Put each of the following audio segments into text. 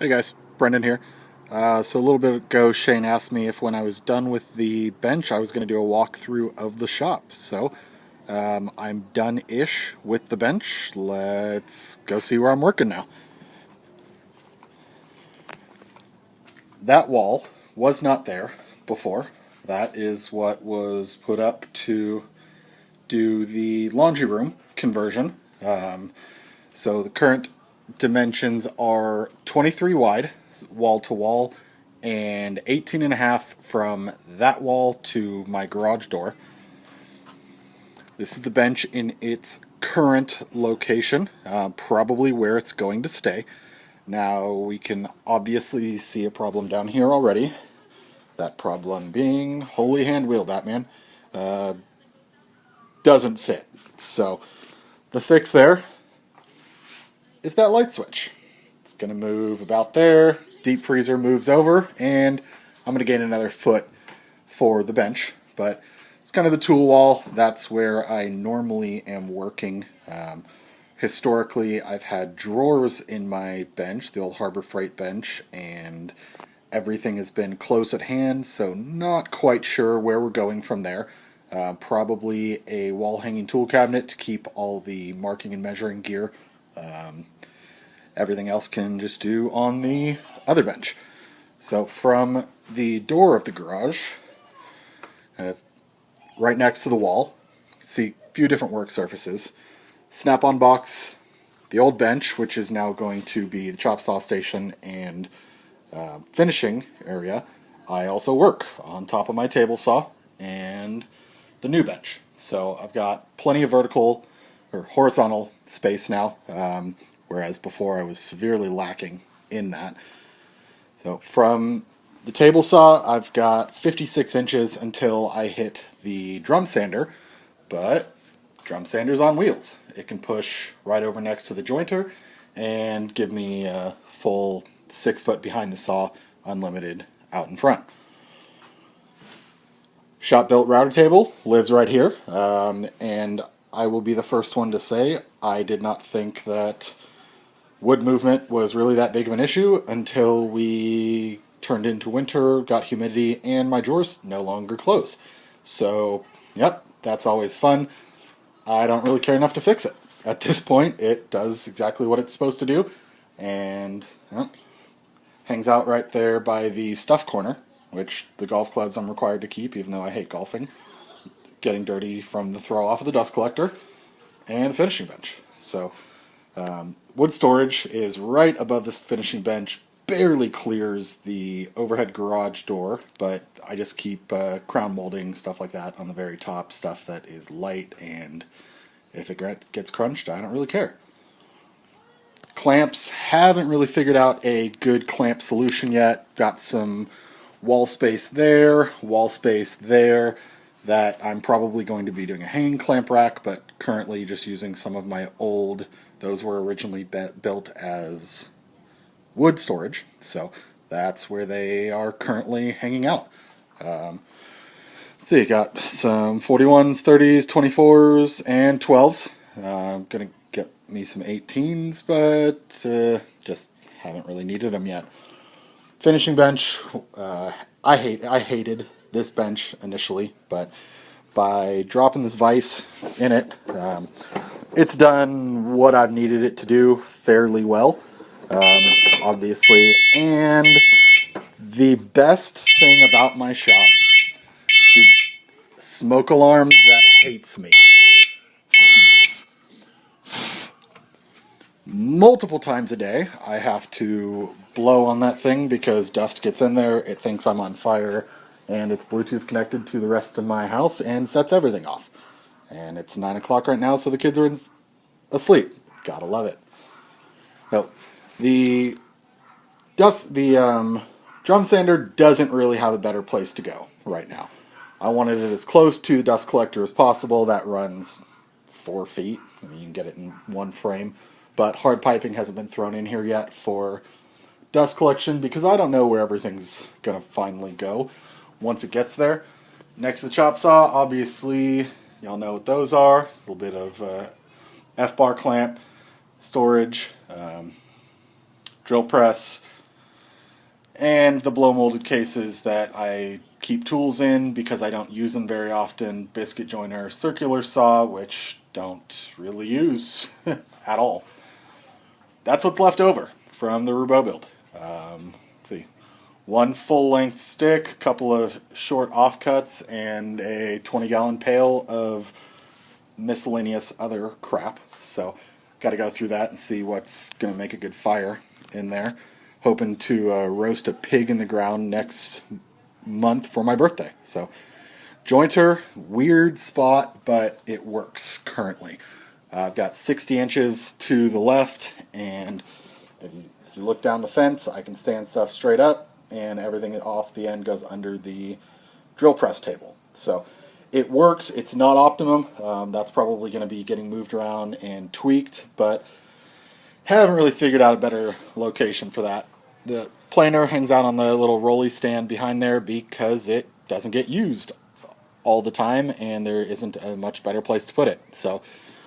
Hey guys, Brendan here. So a little bit ago, Shane asked me if when I was done with the bench, I was going to do a walkthrough of the shop. So I'm done-ish with the bench. Let's go see where I'm working now. That wall was not there before. That is what was put up to do the laundry room conversion. So the current dimensions are 23 wide, wall to wall, and 18 and a half from that wall to my garage door. This is the bench in its current location, probably where it's going to stay. Now we can obviously see a problem down here already. That problem being, holy hand wheel, Batman, doesn't fit. So the fix there is that light switch. It's going to move about there. Deep freezer moves over, and I'm going to gain another foot for the bench. But it's kind of the tool wall. That's where I normally am working. Historically, I've had drawers in my bench, the old Harbor Freight bench, and everything has been close at hand, so not quite sure where we're going from there. Probably a wall hanging tool cabinet to keep all the marking and measuring gear. Everything else can just do on the other bench. So from the door of the garage, right next to the wall, see a few different work surfaces. Snap-on box, the old bench, which is now going to be the chop saw station and finishing area. I also work on top of my table saw and the new bench. So I've got plenty of vertical or horizontal space now, whereas before I was severely lacking in that. So from the table saw, I've got 56 inches until I hit the drum sander, but drum sander's on wheels. It can push right over next to the jointer and give me a full 6 foot behind the saw, unlimited out in front. Shop built router table lives right here, and I will be the first one to say I did not think that wood movement was really that big of an issue until we turned into winter, got humidity, and my drawers no longer close. So, yep, that's always fun. I don't really care enough to fix it. At this point, it does exactly what it's supposed to do, and hangs out right there by the stuff corner, which the golf clubs I'm required to keep, even though I hate golfing. Getting dirty from the throw off of the dust collector, and the finishing bench. So, wood storage is right above this finishing bench, barely clears the overhead garage door, but I just keep crown molding, stuff like that on the very top, stuff that is light, and if it gets crunched, I don't really care. Clamps, haven't really figured out a good clamp solution yet. Got some wall space there, that I'm probably going to be doing a hanging clamp rack, but currently just using some of my old, those were originally built as wood storage, so that's where they are currently hanging out. Let's see, got some 41s, 30s, 24s, and 12s. I'm going to get me some 18s, but just haven't really needed them yet. Finishing bench, I hated this bench initially, but by dropping this vise in it, it's done what I've needed it to do fairly well, obviously. And the best thing about my shop, the smoke alarm that hates me. Multiple times a day, I have to blow on that thing because dust gets in there, it thinks I'm on fire, and it's Bluetooth connected to the rest of my house and sets everything off. And it's 9 o'clock right now, so the kids are asleep. Gotta love it. So, the drum sander doesn't really have a better place to go right now. I wanted it as close to the dust collector as possible. That runs 4 feet. I mean, you can get it in one frame. But hard piping hasn't been thrown in here yet for dust collection because I don't know where everything's going to finally go once it gets there. Next to the chop saw, obviously, y'all know what those are. It's a little bit of F-bar clamp, storage, drill press, And the blow molded cases that I keep tools in because I don't use them very often. Biscuit joiner, circular saw, which don't really use at all. That's what's left over from the Roubo build. Let's see. One full-length stick, a couple of short offcuts, and a 20-gallon pail of miscellaneous other crap. So, got to go through that and see what's going to make a good fire in there. Hoping to roast a pig in the ground next month for my birthday. So, jointer, weird spot, but it works currently. I've got 60 inches to the left, and as you look down the fence, I can stand stuff straight up, and everything off the end goes under the drill press table. So it works. It's not optimum. That's probably going to be getting moved around and tweaked, but haven't really figured out a better location for that. The planer hangs out on the little rolly stand behind there because it doesn't get used all the time, and there isn't a much better place to put it. So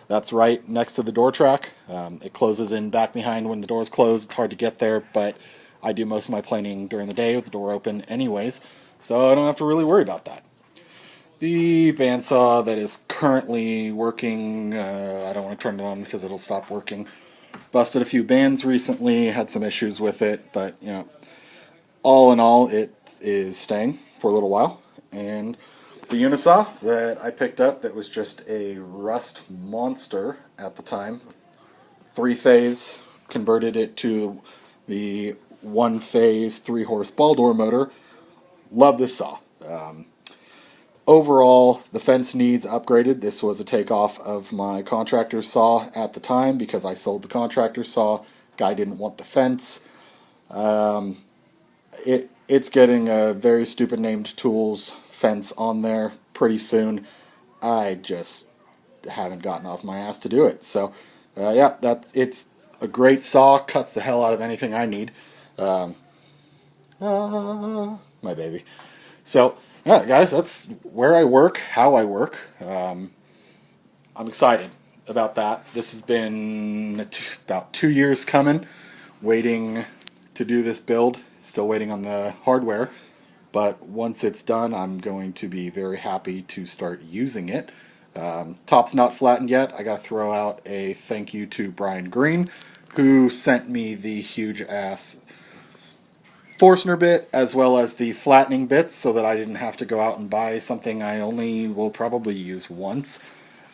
that's right next to the door track. It closes in back behind when the door's closed. It's hard to get there, but I do most of my planing during the day with the door open anyways, so I don't have to really worry about that. The bandsaw that is currently working, I don't want to turn it on because it'll stop working. Busted a few bands recently, had some issues with it, but all in all, it is staying for a little while. And the Unisaw that I picked up that was just a rust monster at the time, 3-phase, converted it to the 1-phase 3-horse ball door motor. Love this saw. Overall, the fence needs upgraded. This was a takeoff of my contractor's saw at the time because I sold the contractor's saw. Guy didn't want the fence. It's getting a very stupid named tools fence on there pretty soon. I just haven't gotten off my ass to do it. So, it's a great saw. Cuts the hell out of anything I need. My baby. So, yeah, guys, that's where I work, how I work. I'm excited about that. This has been about 2 years coming, waiting to do this build. Still waiting on the hardware, but once it's done, I'm going to be very happy to start using it. Top's not flattened yet. I got to throw out a thank you to Brian Green, who sent me the huge ass Forstner bit as well as the flattening bits so that I didn't have to go out and buy something I only will probably use once.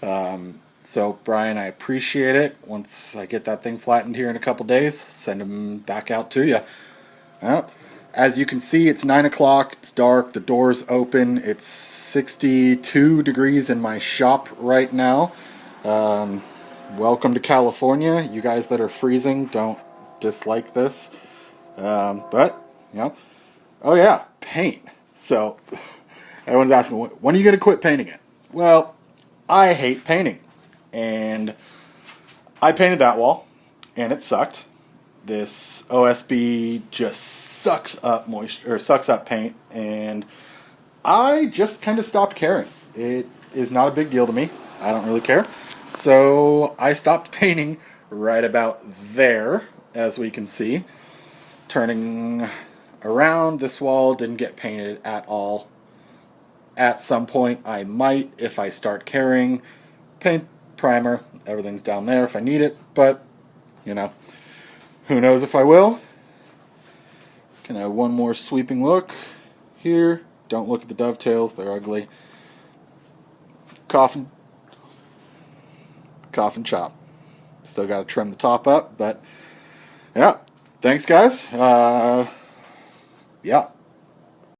So Brian, I appreciate it. Once I get that thing flattened here in a couple days, send them back out to you. As you can see, it's 9 o'clock, it's dark, the door's open, it's 62 degrees in my shop right now. Welcome to California. You guys that are freezing don't dislike this. But, oh yeah, paint. So, everyone's asking, when are you going to quit painting it? Well, I hate painting. And I painted that wall, and it sucked. This OSB just sucks up moisture, or sucks up paint, and I just kind of stopped caring. It is not a big deal to me. I don't really care. So I stopped painting right about there, as we can see. Turning around, this wall didn't get painted at all. At some point I might, if I start caring. Paint, primer, everything's down there if I need it, but who knows if I will. Can I have one more sweeping look here? Don't look at the dovetails, they're ugly. Coffin chop. Still got to trim the top up, but yeah. Thanks, guys. Yeah.